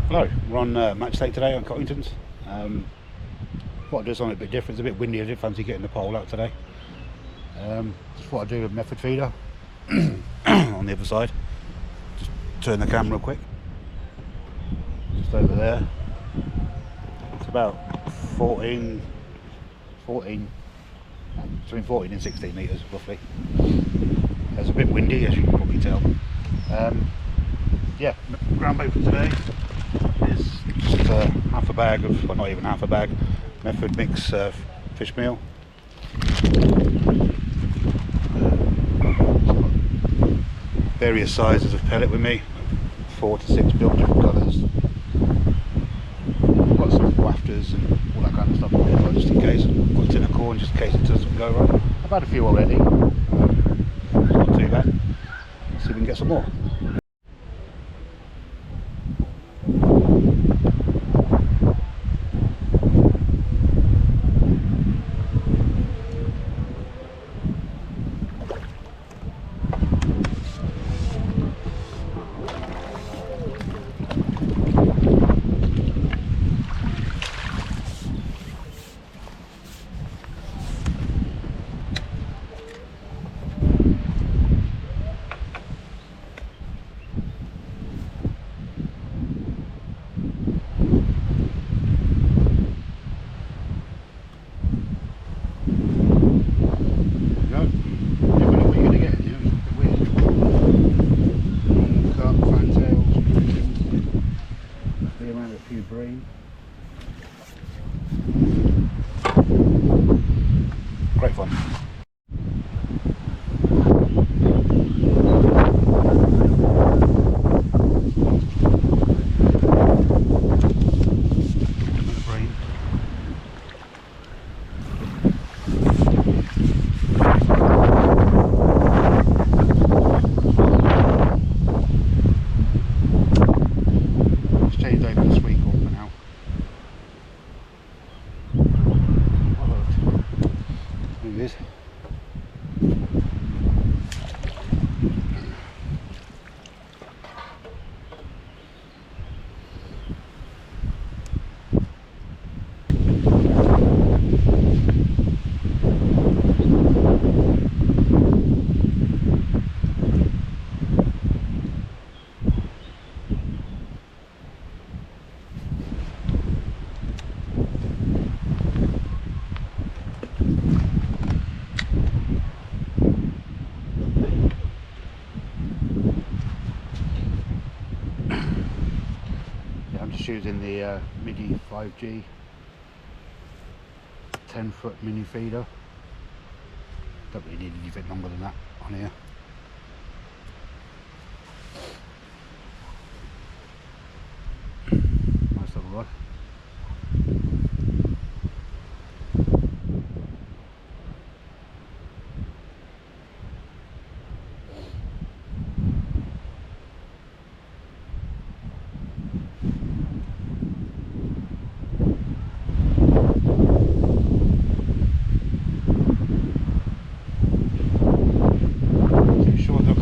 Hello, we're on match day today on Cottington's. What I do something a bit different. It's a bit windy. I didn't fancy getting the pole out today. Just what I do with method feeder on the other side. Just turn the camera quick. Just over there. It's about 14, between 14 and 16 metres roughly. It's a bit windy, as you can probably tell. Yeah, ground bait for today is just half a bag of, well, not even half a bag, Method mix fish meal. Various sizes of pellet with me, 4 to 6 built different colours. Got some wafters and all that kind of stuff in there, just in case. Got a tin of corn just in case it doesn't go right. I've had a few already. It's not too bad. Let's see if we can get some more. Great fun. It's changed over this week on for now. Is. I'm just using the MIDI 5G 10-foot mini feeder. Don't really need anything longer than that on here. Nice little rod.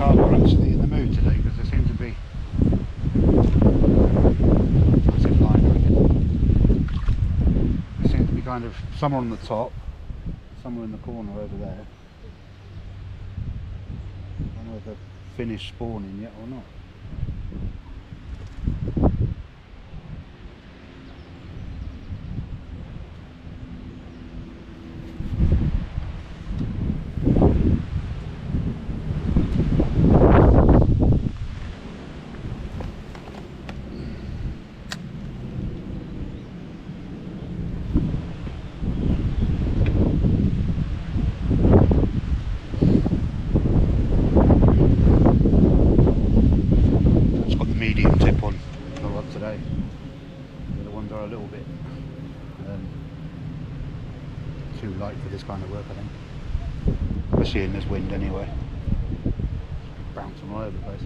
Actually in the mood today because there seems to be kind of some on the top, some are in the corner over there. I don't know if they've finished spawning yet or not. Medium tip on the rod today. The other ones are a little bit too light for this kind of work, I think. Especially in this wind anyway. Bouncing all over the place.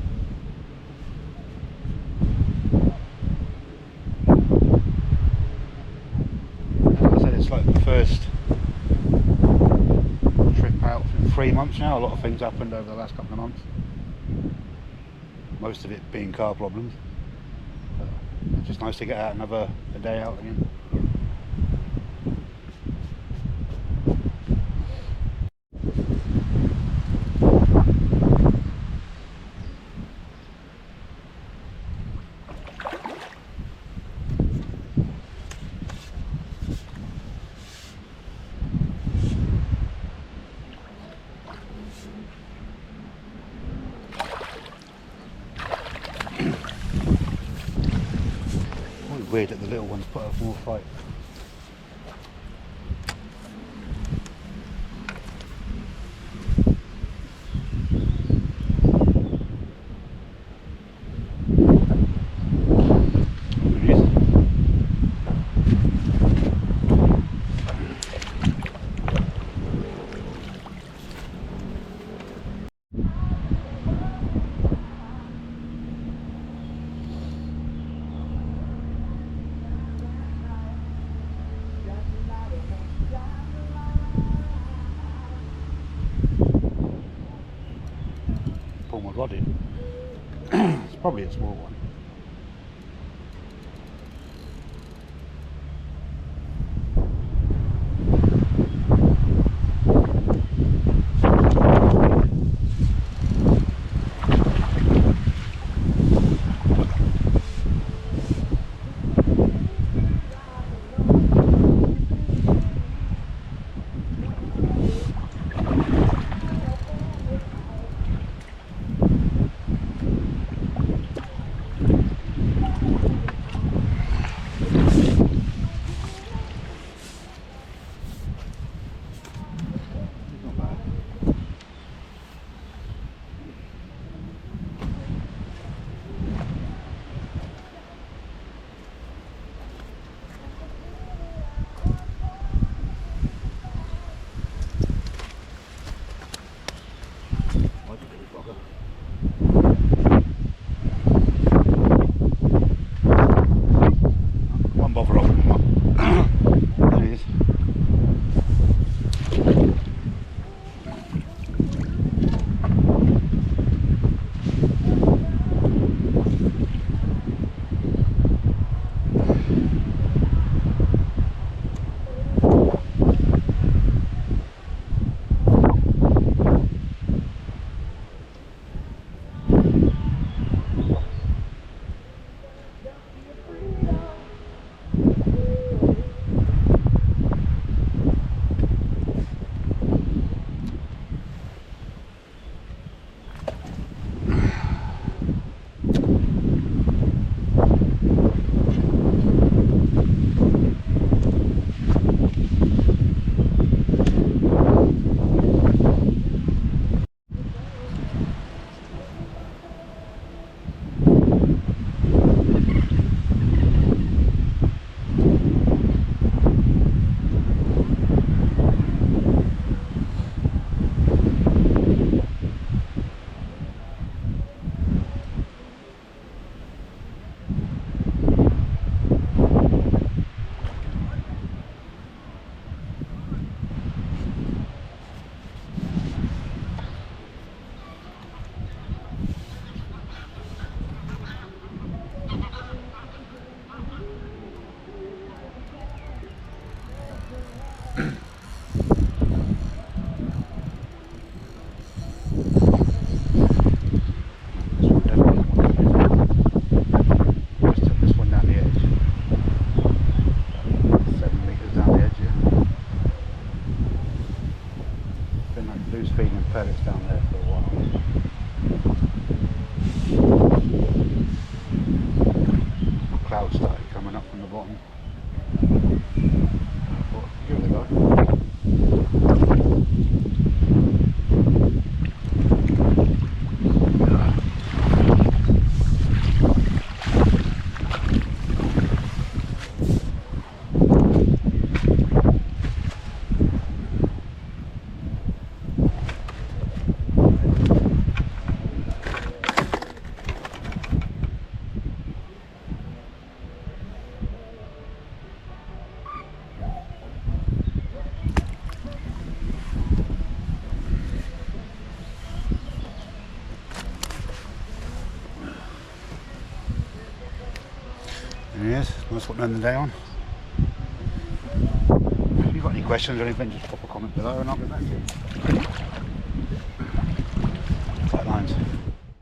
As I said, it's like the first trip out in 3 months now. A lot of things happened over the last couple of months. Most of it being car problems. It's just nice to get out and have a day out again. Weird that the little ones put up more fight. Pull my rod in. It's probably a small one. One bother off. There he is. Loose feeding pellets down there for a while. Clouds started coming up from the bottom. But give it a go. Yes, nice one to end the day on. If you've got any questions or anything, just pop a comment below and I'll get back to you.